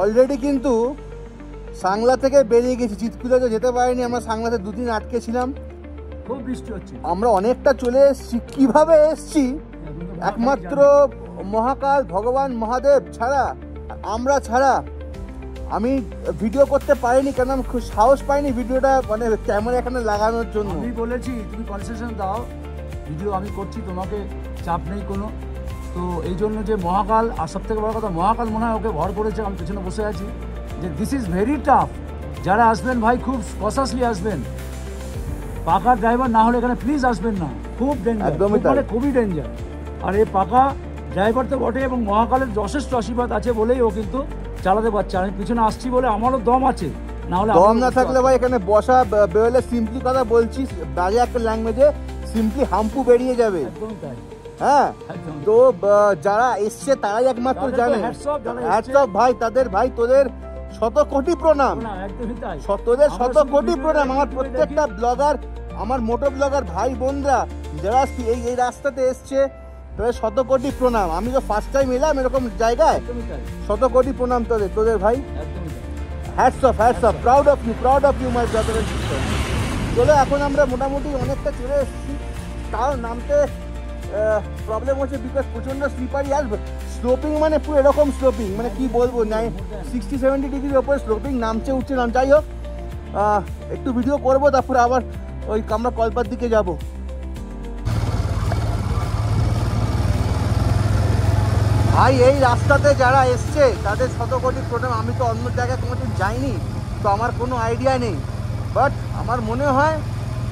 Already কিন্তু সাংলা থেকে বেরিয়ে গেছি, চিৎকুলে তো যেতে পারিনি, আমরা সাংলাতে দুদিন আটকে ছিলাম, খুব বৃষ্টি হচ্ছে। আমরা অনেকটা চলে এসেছি। কিভাবে এসেছি একমাত্র মহাকাল ভগবান মহাদেব ছাড়া, আমরা ছাড়া আমি ভিডিও করতে পারিনি, কেন আমি খুব সাহস পাইনি ভিডিওটা মানে ক্যামেরা এখানে লাগানোর জন্য। আমি বলেছি তুমি কনসেশন দাও, ভিডিও আমি করছি, তোমাকে চাপ নেই কোনো। তো এই জন্য যে মহাকাল, আর সব থেকে বড় কথা মহাকাল মনে হয় ওকে ভর করেছে, আমি পেছনে বসে আছি, যে দিস ইজ ভেরি টাফ। যারা আসবেন ভাই খুব কশাসলি আসবেন, পাকা ড্রাইভার না হলে এখানে প্লিজ আসবেন না, খুব ডেঞ্জার, মানে খুবই ডেঞ্জার। আর এই পাকা ড্রাইভার তো বটে, এবং মহাকালের যথেষ্ট আশীর্বাদ আছে বলেই ও কিন্তু চালাতে পারছে। আমি পিছনে আসছি বলে আমারও দম আছে, না হলে দম না থাকলে ভাই এখানে বসা বেরোলে সিম্পলি কথা বলছি, বাজে একটা ল্যাঙ্গুয়েজে সিম্পলি হাম্পু বেরিয়ে যাবে। একদমই তাই। হ্যাঁ, তো যারা এসছে তারাই একমাত্র জানে। হ্যাটস অফ ভাই, তাদের ভাই তোদের শত কোটি প্রণাম, তোদের শত কোটি প্রণাম। আমার প্রত্যেকটা ব্লগার, আমার মোটো ব্লগার ভাই বোনরা যারা এই রাস্তাতে এসছে তোদের শত কোটি প্রণাম। আমি তো ফার্স্ট টাইম এলাম এরকম জায়গায়, শত কোটি প্রণাম তোদের ভাই। Hats off, proud of you my brother and sister. চলো এখন আমরা মোটামুটি অনেকটা চলে এসেছি, তাও নামতে প্রবলেম হচ্ছে বিকজ প্রচণ্ড স্লিপারি। আর স্লোপিং মানে পুরো এরকম স্লোপিং, মানে কি বলবো, 60-70 ডিগ্রির ওপরে স্লোপিং, নামছে উঠছে নাম। যাই হোক, একটু ভিডিও করবো, তারপরে আবার ওই আমরা কলপার দিকে যাব। ভাই এই রাস্তাতে যারা এসছে তাদের শত কোটি প্রণাম। আমি তো অন্য জায়গায় কোনোদিন যাইনি, তো আমার কোনো আইডিয়া নেই, বাট আমার মনে হয়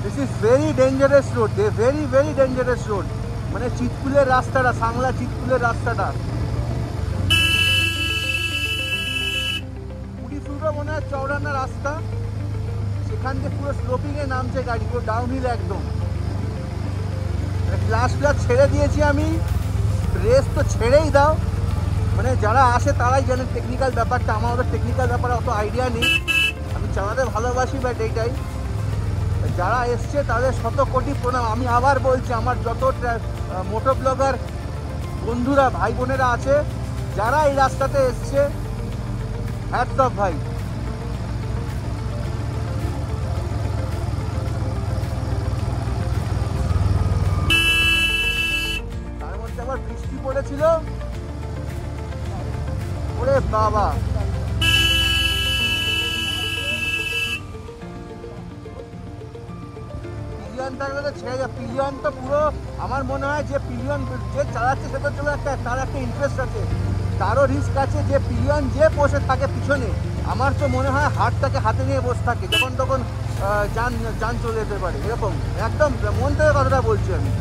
this is very dangerous road, very dangerous road. মানে চিৎকুলের রাস্তাটা, সাংলা চিৎকুলের রাস্তাটা 20 ফুটও মনে হয় চওড়ানা রাস্তা, সেখান থেকে পুরো স্লোপিংয়ে নামছে গাড়ি, পুরো ডাউনহিল একদম। ক্লাস ছেড়ে দিয়েছি আমি, রেস তো ছেড়েই দাও, মানে যারা আসে তারাই জানে টেকনিক্যাল ব্যাপারটা, আমার ওদের টেকনিক্যাল ব্যাপারে অত আইডিয়া নেই। আমি চালাতে ভালোবাসি, বাট এইটাই, যারা এসছে তাদের শত কোটি প্রণাম। আমি আবার বলছি, আমার যত মোটো ব্লগার বন্ধুরা ভাই বোনেরা আছে যারা এই রাস্তাতে এসছে, হ্যাটস অফ ভাই। তার মধ্যে আবার বৃষ্টি পড়েছিল, ওরে বাবা। পিলিয়ন থাকলে তো ছেড়ে যায়, পিলিয়ন তো পুরো আমার মনে হয় যে পিলিয়ন যে চালাচ্ছে সেটার জন্য তার একটা ইন্টারেস্ট আছে, তারও রিস্ক আছে। যে পিলিয়ন যে বসে থাকে পিছনে, আমার তো মনে হয় হাতটাকে হাতে নিয়ে বসে থাকে, যখন তখন যান চলে যেতে পারে, এরকম একদম মন থেকে কথাটা বলছি আমি।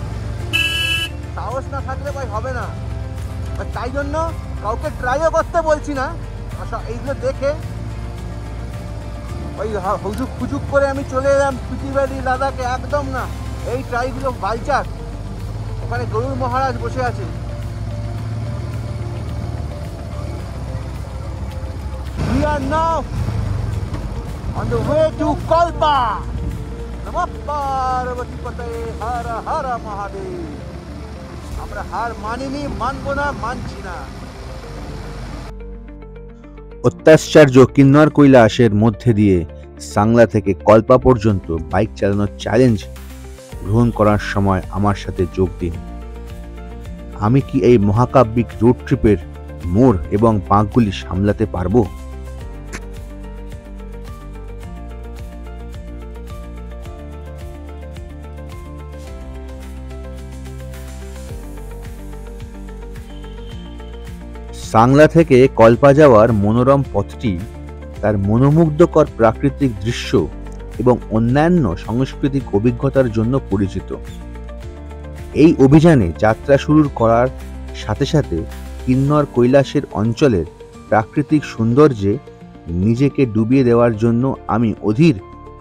সাহস না থাকলে ভাই হবে না, তাই জন্য কাউকে ট্রাইও করতে বলছি না। এইগুলো দেখে ওই হুজুক খুজুক করে আমি চলে এলাম পিটিবাড়ি লাদাখে, একদম না। এই ট্রাইগুলো বালচার, ওখানে গরুর মহারাজ বসে আছে। We are now on the way to Kalpa. Namah Parvati Pataya Har Har Mahadev. আমরা হার মানিনি, মানবো না, মানছি না। অত্যাশ্চর্য কিন্নর কৈলাসের মধ্যে দিয়ে সাংলা থেকে কল্পা পর্যন্ত বাইক চালানোর চ্যালেঞ্জ গ্রহণ করার সময় আমার সাথে যোগ দিন। আমি কি এই মহাকাব্যিক রোড ট্রিপের মোড় এবং বাঁকগুলি সামলাতে পারবো? সাংলা থেকে কল্পা যাওয়ার মনোরম পথটি তার মনোমুগ্ধকর প্রাকৃতিক দৃশ্য এবং অন্যান্য সাংস্কৃতিক অভিজ্ঞতার জন্য পরিচিত। এই অভিযানে যাত্রা শুরু করার সাথে সাথে কিন্নর কৈলাসের অঞ্চলের প্রাকৃতিক সৌন্দর্যে নিজেকে ডুবিয়ে দেওয়ার জন্য আমি অধীর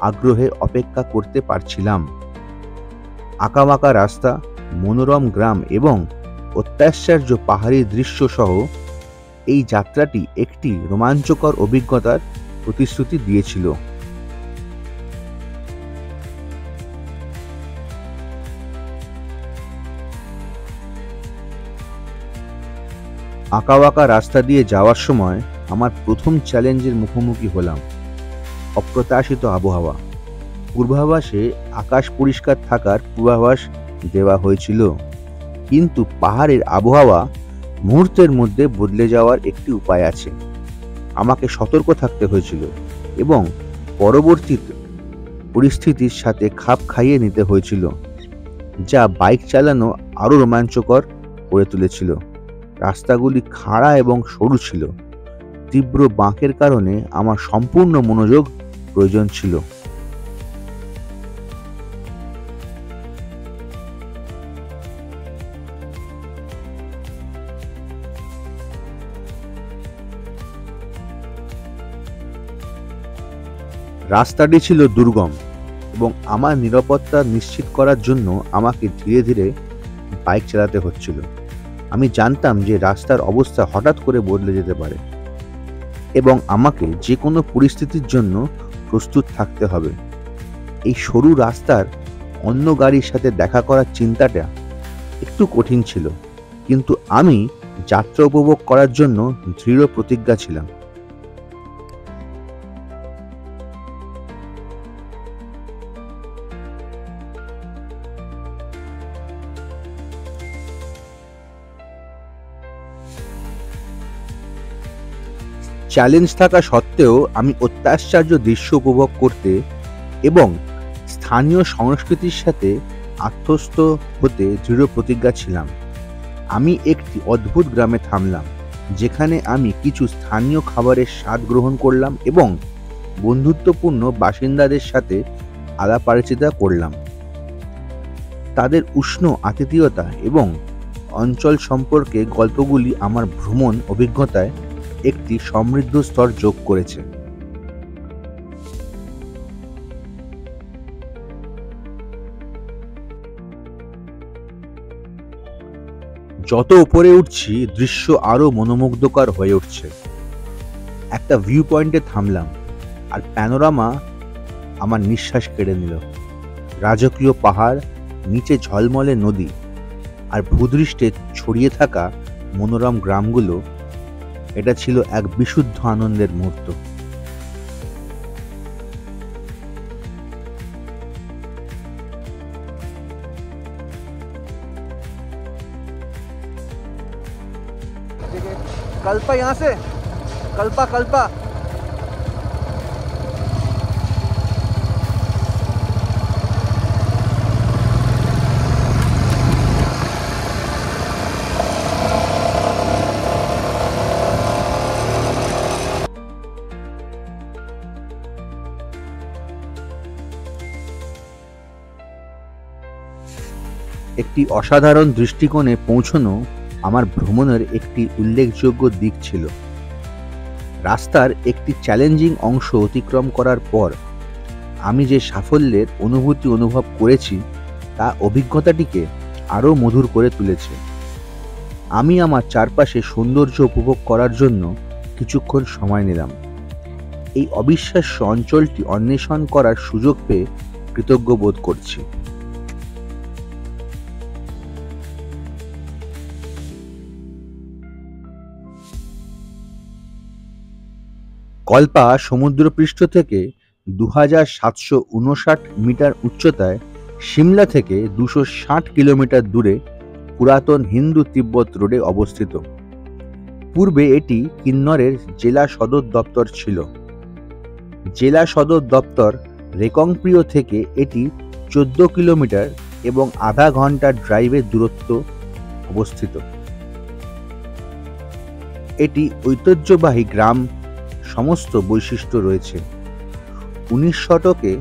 আগ্রহে অপেক্ষা করতে পারছিলাম। আঁকাবাঁকা রাস্তা, মনোরম গ্রাম এবং অত্যাশ্চর্য পাহাড়ি দৃশ্য সহ এই যাত্রাটি একটি রোমাঞ্চকর অভিজ্ঞতার প্রতিশ্রুতি দিয়েছিল। আঁকাবাঁকা রাস্তা দিয়ে যাওয়ার সময় আমার প্রথম চ্যালেঞ্জের মুখোমুখি হলাম। অপ্রত্যাশিত আবহাওয়া। পূর্বাভাসে আকাশ পরিষ্কার থাকার পূর্বাভাস দেওয়া হয়েছিল, কিন্তু পাহাড়ের আবহাওয়া মুহূর্তের মধ্যে বদলে যাওয়ার একটি উপায় আছে। আমাকে সতর্ক থাকতে হয়েছিল এবং পরবর্তী পরিস্থিতির সাথে খাপ খাইয়ে নিতে হয়েছিল, যা বাইক চালানো আরও রোমাঞ্চকর করে তুলেছিল। রাস্তাগুলি খাড়া এবং সরু ছিল। তীব্র বাঁকের কারণে আমার সম্পূর্ণ মনোযোগ প্রয়োজন ছিল। রাস্তাটি ছিল দুর্গম এবং আমার নিরাপত্তা নিশ্চিত করার জন্য আমাকে ধীরে ধীরে বাইক চালাতে হচ্ছিল। আমি জানতাম যে রাস্তার অবস্থা হঠাৎ করে বদলে যেতে পারে এবং আমাকে যে কোনো পরিস্থিতির জন্য প্রস্তুত থাকতে হবে। এই সরু রাস্তার অন্য গাড়ির সাথে দেখা করার চিন্তাটা একটু কঠিন ছিল, কিন্তু আমি যাত্রা উপভোগ করার জন্য দৃঢ় প্রতিজ্ঞা ছিলাম। চ্যালেঞ্জ থাকা সত্ত্বেও আমি অত্যাশ্চর্য দৃশ্য উপভোগ করতে এবং স্থানীয় সংস্কৃতির সাথে আত্মস্থ হতে দৃঢ় প্রতিজ্ঞা ছিলাম। আমি একটি অদ্ভুত গ্রামে থামলাম, যেখানে আমি কিছু স্থানীয় খাবারের স্বাদ গ্রহণ করলাম এবং বন্ধুত্বপূর্ণ বাসিন্দাদের সাথে আলাপ আলোচনা করলাম। তাদের উষ্ণ আতিথেয়তা এবং অঞ্চল সম্পর্কে গল্পগুলি আমার ভ্রমণ অভিজ্ঞতায় একটি সমৃদ্ধ স্তর যোগ করেছে। যত উপরে উঠছি, দৃশ্য আরো মনোমুগ্ধকর হয়ে উঠছে। একটা ভিউ পয়েন্টে থামলাম, আর প্যানোরামা আমার নিঃশ্বাস কেড়ে নিল। রাজকীয় পাহাড়, নিচে ঝলমলে নদী, আর ভূদৃষ্টে ছড়িয়ে থাকা মনোরম গ্রামগুলো। এটা ছিল এক বিশুদ্ধ আনন্দের মুহূর্ত। कल्पा यहाँ से कल्पा कल्पा একটি অসাধারণ দৃষ্টিকোণে পৌঁছানো আমার ভ্রমণের একটি উল্লেখযোগ্য দিক ছিল। রাস্তার একটি চ্যালেঞ্জিং অংশ অতিক্রম করার পর আমি যে সাফল্যের অনুভূতি অনুভব করেছি, তা অভিজ্ঞতাটিকে আরও মধুর করে তুলেছে। আমি আমার চারপাশে সৌন্দর্য উপভোগ করার জন্য কিছুক্ষণ সময় নিলাম। এই অবিশ্বাস্য অঞ্চলটি অন্বেষণ করার সুযোগ পেয়ে কৃতজ্ঞ বোধ করছি। কল্পা সমুদ্রপৃষ্ঠ থেকে 2759 মিটার উচ্চতায়, সিমলা থেকে 260 কিলোমিটার দূরে পুরাতন হিন্দু তিব্বত রোডে অবস্থিত। পূর্বে এটি কিন্নরের জেলা সদর দপ্তর ছিল। জেলা সদর দপ্তর রেকংপ্রিয় থেকে এটি 14 কিলোমিটার এবং আধা ঘন্টার ড্রাইভের দূরত্ব অবস্থিত। এটি ঐতিহ্যবাহী গ্রাম সমস্ত বৈশিষ্ট্য রয়েছে। 19 শতকে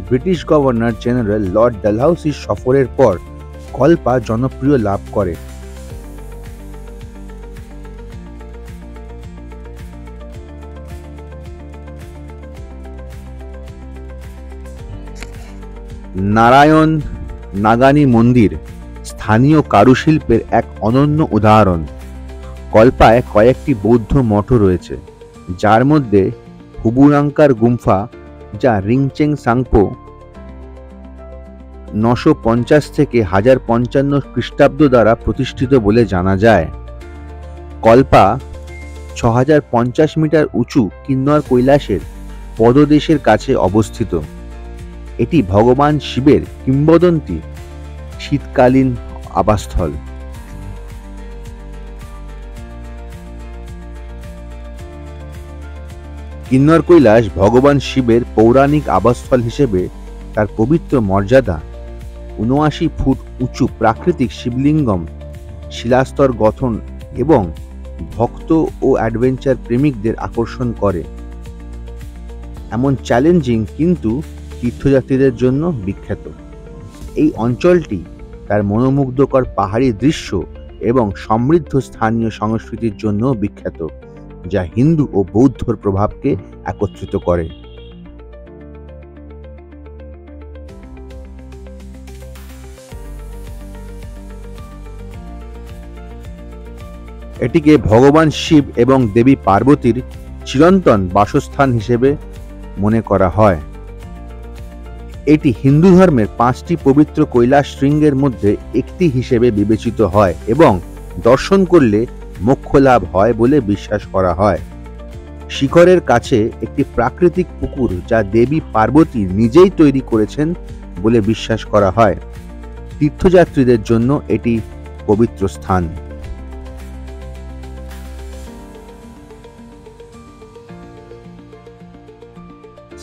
ব্রিটিশ গভর্নর জেনারেল লর্ড ডালহাউসির সফরের পর কল্পা জনপ্রিয় লাভ করে। নারায়ণ নাগানি মন্দির স্থানীয় কারুশিল্পের এক অনন্য উদাহরণ। কল্পায় কয়েকটি বৌদ্ধ মঠও রয়েছে, যার মধ্যে হুবুরাঙ্কার গুম্ফা, যা রিংচেং সাংপো 950 থেকে 1055 খ্রিস্টাব্দ দ্বারা প্রতিষ্ঠিত বলে জানা যায়। কল্পা 6050 মিটার উঁচু কিন্নর কৈলাসের পদদেশের কাছে অবস্থিত। এটি ভগবান শিবের কিংবদন্তি শীতকালীন আবাসস্থল। কিন্নর কৈলাস ভগবান শিবের পৌরাণিক আবাসস্থল হিসেবে তার পবিত্র মর্যাদা, 79 ফুট উঁচু প্রাকৃতিক শিবলিঙ্গম, শিলাস্তর গঠন এবং ভক্ত ও অ্যাডভেঞ্চার প্রেমিকদের আকর্ষণ করে। এমন চ্যালেঞ্জিং কিন্তু তীর্থযাত্রীদের জন্য বিখ্যাত। এই অঞ্চলটি তার মনোমুগ্ধকর পাহাড়ি দৃশ্য এবং সমৃদ্ধ স্থানীয় সংস্কৃতির জন্য বিখ্যাত, যা হিন্দু ও বৌদ্ধর প্রভাবকে একত্রিত করে। এটিকে ভগবান শিব এবং দেবী পার্বতীর চিরন্তন বাসস্থান হিসেবে মনে করা হয়। এটি হিন্দু ধর্মের 5টি পবিত্র কৈলাস শৃঙ্গের মধ্যে একটি হিসেবে বিবেচিত হয় এবং দর্শন করলে মোক্ষ লাভ হয় বলে বিশ্বাস করা হয়। শিখরের কাছে একটি প্রাকৃতিক পুকুর, যা দেবী পার্বতী নিজেই তৈরি করেছেন বলে বিশ্বাস করা হয়। তীর্থযাত্রীদের জন্য এটি পবিত্র স্থান।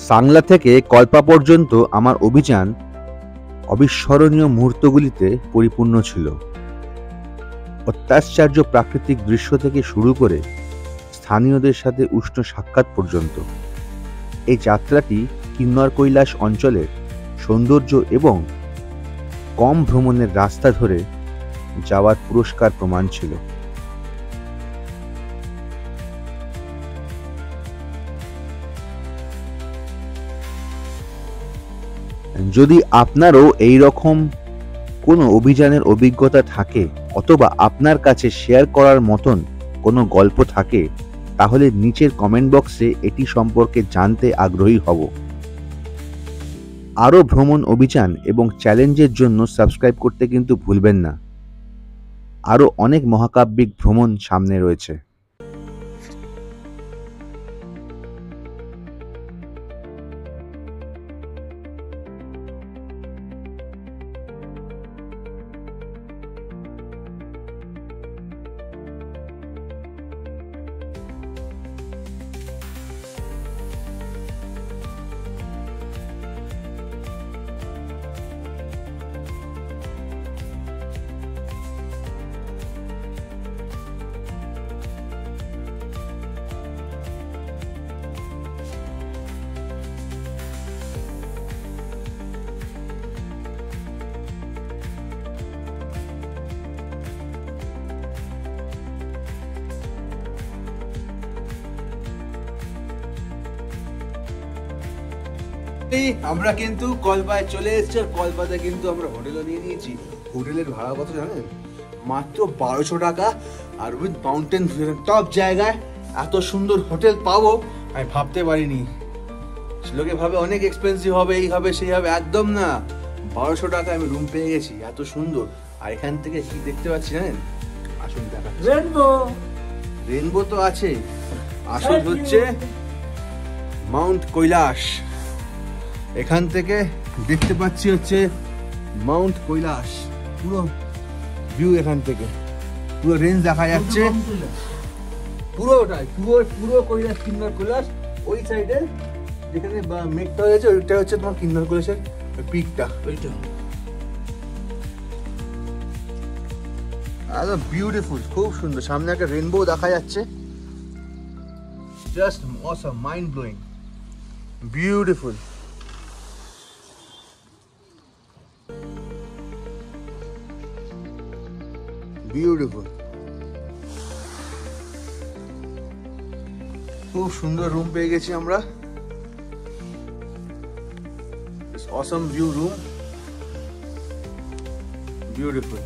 সাংলা থেকে কল্পা পর্যন্ত আমার অভিযান অবিস্মরণীয় মুহূর্তগুলিতে পরিপূর্ণ ছিল। অত্যাশ্চর্য প্রাকৃতিক দৃশ্য থেকে শুরু করে স্থানীয়দের সাথে উষ্ণ সাক্ষাৎ পর্যন্ত, এই যাত্রাটি কিন্নর কৈলাস অঞ্চলের সৌন্দর্য এবং কম ভ্রমণের রাস্তা ধরে যাওয়ার পুরস্কার প্রমাণ ছিল। যদি আপনারও এই রকম কোনো অভিযানের অভিজ্ঞতা থাকে অথবা আপনার কাছে শেয়ার করার মতন কোনো গল্প থাকে, তাহলে নিচের কমেন্ট বক্সে এটি সম্পর্কে জানতে আগ্রহী হব। আরও ভ্রমণ অভিযান এবং চ্যালেঞ্জের জন্য সাবস্ক্রাইব করতে কিন্তু ভুলবেন না। আরও অনেক মহাকাব্যিক ভ্রমণ সামনে রয়েছে। আমরা কিন্তু কলপায় চলে এসেছি। কলপাতে কিন্তু আমরা হোটেলও নিয়ে নিয়েছি। হোটেলের ভাড়া কত জানেন? মাত্র 1200 টাকা, আর উইথ মাউন্টেন টপ জায়গায় এত সুন্দর হোটেল পাবো আমি ভাবতে পারিনি। লোকে ভাবে অনেক এক্সপেন্সিভ হবে, এই হবে সেই হবে, একদম না। 1200 টাকা আমি রুম পেয়ে গেছি, এত সুন্দর। আর এখান থেকে কি দেখতে পাচ্ছি জানেন? আসুন দেখা, রেনবো তো আছে। আসল হচ্ছে মাউন্ট কৈলাস। এখান থেকে দেখতে পাচ্ছি হচ্ছে মাউন্ট কৈলাস, পুরো ভিউ এখান থেকে পুরো রেঞ্জ দেখা যাচ্ছে। পুরোটাই পুরো কৈলাস, কিন্নর কৈলাস। ওই সাইডে যেখানে মেঘটা হয়েছে ওইটা হচ্ছে তোমার কিন্নর কৈলাসের পিকটা। ওইটা একদম বিউটিফুল, খুব সুন্দর। সামনে একটা রেনবো দেখা যাচ্ছে, just awesome, mind blowing, beautiful. Beautiful, খুব সুন্দর রুম পেয়ে গেছি আমরা। Awesome view room, beautiful.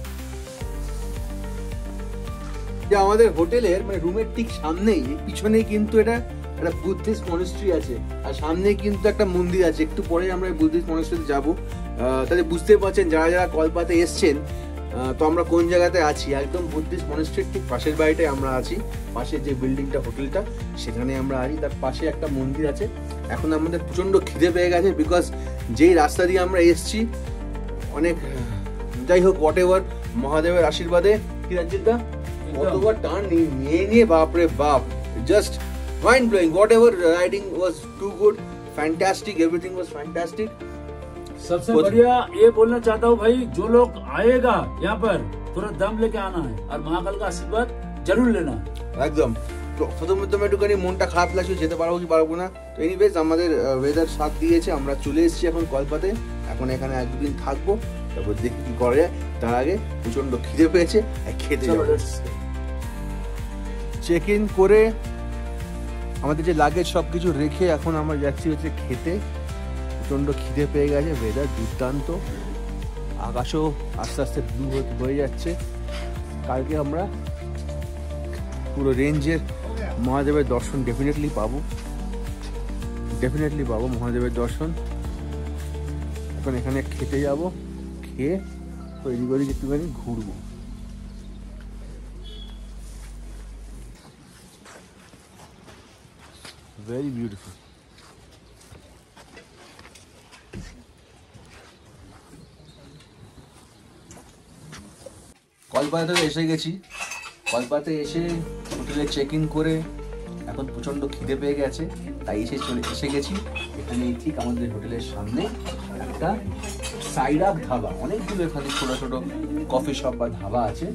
আমাদের হোটেলের মানে রুমের ঠিক সামনেই, পিছনেই কিন্তু এটা একটা বুদ্ধিস্ট মনেস্ট্রি আছে, আর সামনেই কিন্তু একটা মন্দির আছে। একটু পরে আমরা বুদ্ধিস্ট মনেস্ট্রিতে যাবো। তাহলে বুঝতে পারছেন যারা যারা কলপাতে এসছেন, তো আমরা কোন জায়গাতে আছি, একদম বুদ্ধিস্ট মনেস্ট্রির ঠিক পাশের বাড়িটায় আমরা আছি। পাশে যে বিল্ডিংটা, হোটেলটা, সেখানে আমরা আছি। তার পাশে একটা মন্দির আছে। এখন আমাদের প্রচণ্ড খিদে পেয়ে গেছে, বিকজ যেই রাস্তা দিয়ে আমরা এসছি অনেক, যাই হোক, হোয়াট এভার, মহাদেবের আশীর্বাদে কি রাজ্যটা কতবার টার্ন নিয়ে নিয়ে বাপরে বাপ, just mind blowing. Whatever riding was too good, fantastic, everything was fantastic. सबसे बढ़िया ये बोलना चाहता हूँ भाई, जो लोग आएगा यहाँ पर तुरंत दम लेके आना है और महाकाल का आशीर्वाद जरूर लेना है। একদম। তো প্রথমে একটুখানি মনটা খারাপ লাগছে, যেতে পারবো কি পারবো না। তো এনিওয়েজ আমাদের ওয়েদার সাথ দিয়েছে, আমরা চলে এসেছি এখন কলপাতে। এখন এখানে এক দুদিন থাকবো, তারপর দেখি কি করা যায়। তার আগে প্রচন্ড খিদে পেয়েছে, খেতে যাবো। চেক ইন করে আমাদের যে লাগেজ সব কিছু রেখে এখন আমরা যাচ্ছি হচ্ছে খেতে। প্রচণ্ড খিদে পেয়ে গেছে, ওয়েদার দুর্দান্ত, আকাশও আস্তে আস্তে ব্লু হয়ে যাচ্ছে। কালকে আমরা পুরো রেঞ্জের মহাদেবের দর্শন ডেফিনেটলি পাবো মহাদেবের দর্শন। এখন এখানে খেতে যাব, খেয়ে তৈরি করে একটুখানি ঘুরবো। Very beautiful. কলকাতা থেকে এসে গেছি। কলকাতাতে এসে হোটেলে চেক ইন করে এখন প্রচণ্ড খিদে পেয়ে গেছে, তাই এসে গেছি এখানে ঠিক আমাদের হোটেলের সামনে একটা সাইড আপ ধাবা। অনেকগুলো এখানে ছোটো ছোটো কফি শপ বা ধাবা আছে।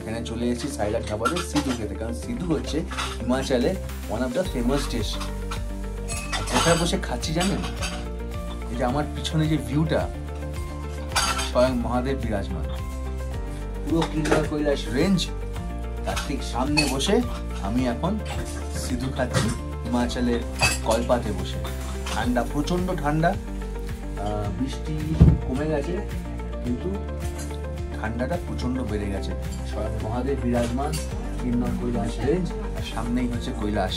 এখানে চলে এসেছি সাইড আপ ধাবাতে সিধু খেতে, কারণ সিধু হচ্ছে হিমাচলের one of the famous dish. আর কোথায় বসে খাচ্ছি জানেন? এই যে আমার পিছনে যে ভিউটা, স্বয়ং মহাদেব বিরাজমান, পুরো কিন্নর কৈলাস রেঞ্জ, তার ঠিক সামনে বসে আমি এখন সিধু খাচ্ছি হিমাচলের কলপাতে বসে। ঠান্ডা, প্রচণ্ড ঠান্ডা, বৃষ্টি কমে গেছে কিন্তু ঠান্ডাটা প্রচণ্ড বেড়ে গেছে। স্বয়ং মহাদেব বিরাজমান, কিন্নর কৈলাস রেঞ্জ, আর সামনেই হচ্ছে কৈলাস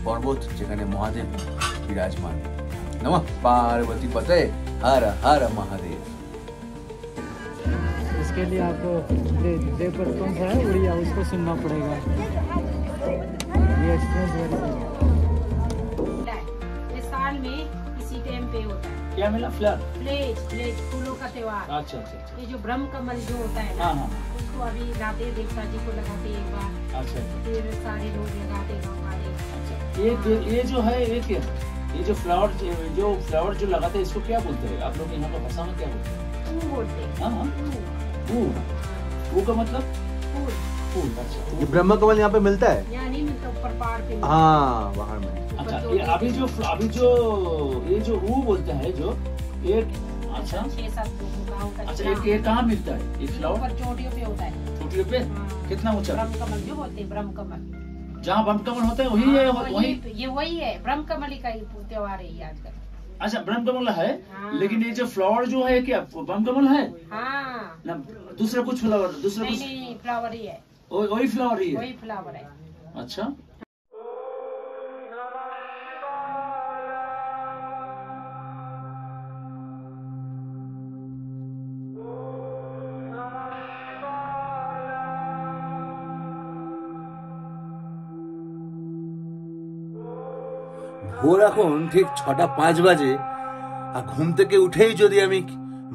পর্বত, যেখানে মহাদেব বিরাজমান। নমঃ পার্বতী পতে, হর হর মহাদেব। इसके लिए आपको पेपर कौन सा है उड़िया, उसको सुनना पड़ेगा। ये एक्सप्रेस ये साल में इसी टाइम पे होता है। क्या मिला? फ्लैट फ्लेज फूलों का त्योहार। अच्छा अच्छा अच्छा। ये जो ब्रह्म कमल जो होता है ना, हाँ हाँ। उसको अभी लाते देवता जी को लगाते एक बार, अच्छा फिर सारे लोग लगाते गाँव वाले। अच्छा। ये जो है ये क्या है? ये जो फ्लावर जो लगाते हैं इसको क्या बोलते हैं आप लोग यहाँ पर भाषा में क्या बोलते हैं? फूल बोलते हैं। हाँ हाँ, फूल फूल। फूल का मतलब? फूल फूल। अच्छा। ये ब्रह्म कमल यहाँ पे मिलता है? यहाँ नहीं मिलता, ऊपर पहाड़ पे मिलता है। हाँ, बाहर में। अच्छा, ये अभी जो ये जो वो बोलते हैं जो एक, अच्छा 6-7 गाँव का। अच्छा, ये कहाँ मिलता है ये फ्लावर? ऊपर चोटियों पे होता है। चोटियों पे? हाँ। कितना ऊंचा? ब्रह्म कमल जो बोलते हैं, ब्रह्म कमल। जहाँ ब्रह्म कमल होता है वही है? वही ये वही है, ब्रह्म कमल का ही त्योहार है ये आजकल। अच्छा, ब्रह्म कमल है। हाँ। लेकिन ये जो फ्लावर जो है क्या ब्रह्म कमल है हाँ, ना? दूसरा कुछ फ्लावर, दूसरा नहीं कुछ नहीं, फ्लावर ही है, वही फ्लावर ही है? वही फ्लावर है। अच्छा। ভোর এখন ঠিক 6:05 বাজে, আর ঘুম থেকে উঠেই যদি আমি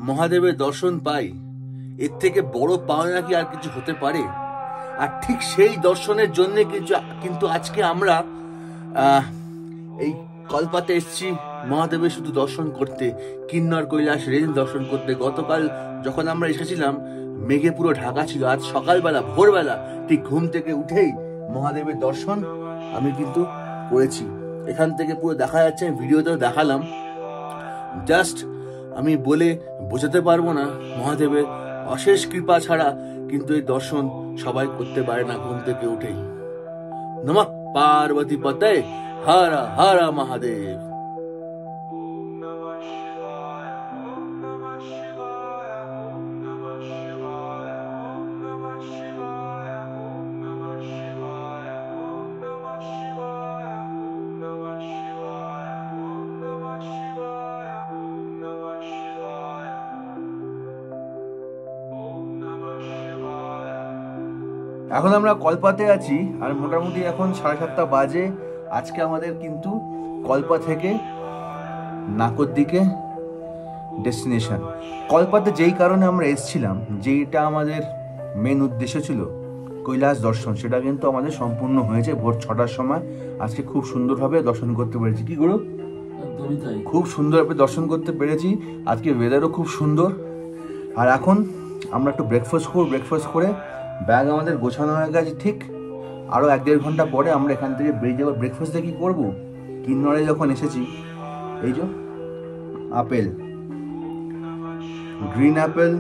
মহাদেবের দর্শন পাই, এর থেকে বড় পাওনা কি আর কিছু হতে পারে? আর ঠিক সেই দর্শনের জন্য কিন্তু আজকে আমরা এই কলপাতে এসেছি মহাদেবের শুধু দর্শন করতে, কিন্নর কৈলাস রেঞ্জ দর্শন করতে। গতকাল যখন আমরা এসেছিলাম মেঘে পুরো ঢাকা ছিল, আজ সকালবেলা ভোরবেলা ঠিক ঘুম থেকে উঠেই মহাদেবের দর্শন আমি কিন্তু করেছি। এখান থেকে পুরো দেখা যাচ্ছে, আমি ভিডিওতেও দেখালাম। জাস্ট আমি বলে বোঝাতে পারবো না, মহাদেবের অশেষ কৃপা ছাড়া কিন্তু এই দর্শন সবাই করতে পারে না ঘুম থেকে উঠেই। নমঃ পার্বতী পতে, হর হর মহাদেব। এখন আমরা কলপাতে আছি আর মোটামুটি এখন 7:30 বাজে। আজকে আমাদের কিন্তু কলপা থেকে নাকর দিকে ডেস্টিনেশন। কলপাতে যেই কারণে আমরা এসেছিলাম, যেইটা আমাদের মেন উদ্দেশ্য ছিল কৈলাস দর্শন, সেটা কিন্তু আমাদের সম্পূর্ণ হয়েছে ভোর 6টার সময়। আজকে খুব সুন্দরভাবে দর্শন করতে পেরেছি। কি গুরু? খুব সুন্দরভাবে দর্শন করতে পেরেছি। আজকে ওয়েদারও খুব সুন্দর। আর এখন আমরা একটু ব্রেকফাস্ট করব। ব্রেকফাস্ট করে ব্যাগ আমাদের গোছানো হয়ে গেছে। ঠিক আরও 1-1.5 ঘন্টা পরে আমরা এখান থেকে বেরিয়ে যাবো। ব্রেকফাস্টে কী করবো? কিন্নরে যখন এসেছি, এই যে আপেল, গ্রিন অ্যাপেল,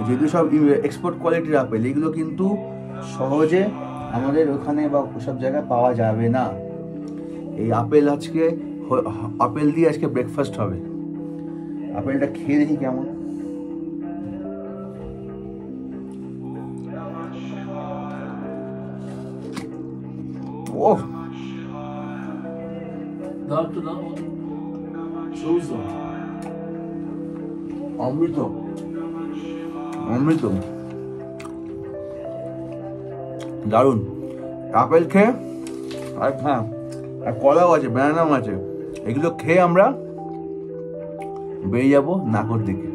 যেহেতু সব এক্সপোর্ট কোয়ালিটির আপেল, এগুলো কিন্তু সহজে আমাদের ওখানে বা ওসব জায়গায় পাওয়া যাবে না। এই আপেল আপেল দিয়ে আজকে ব্রেকফাস্ট হবে। আপেলটা খেয়ে দেখি কেমন। ও অমৃত অমৃত, দারুণ। আপেল খেয়ে আর হ্যাঁ, আর কলাও আছে, ব্যানানাও আছে। এগুলো খেয়ে আমরা বেরিয়ে যাবো নাকর দিকে।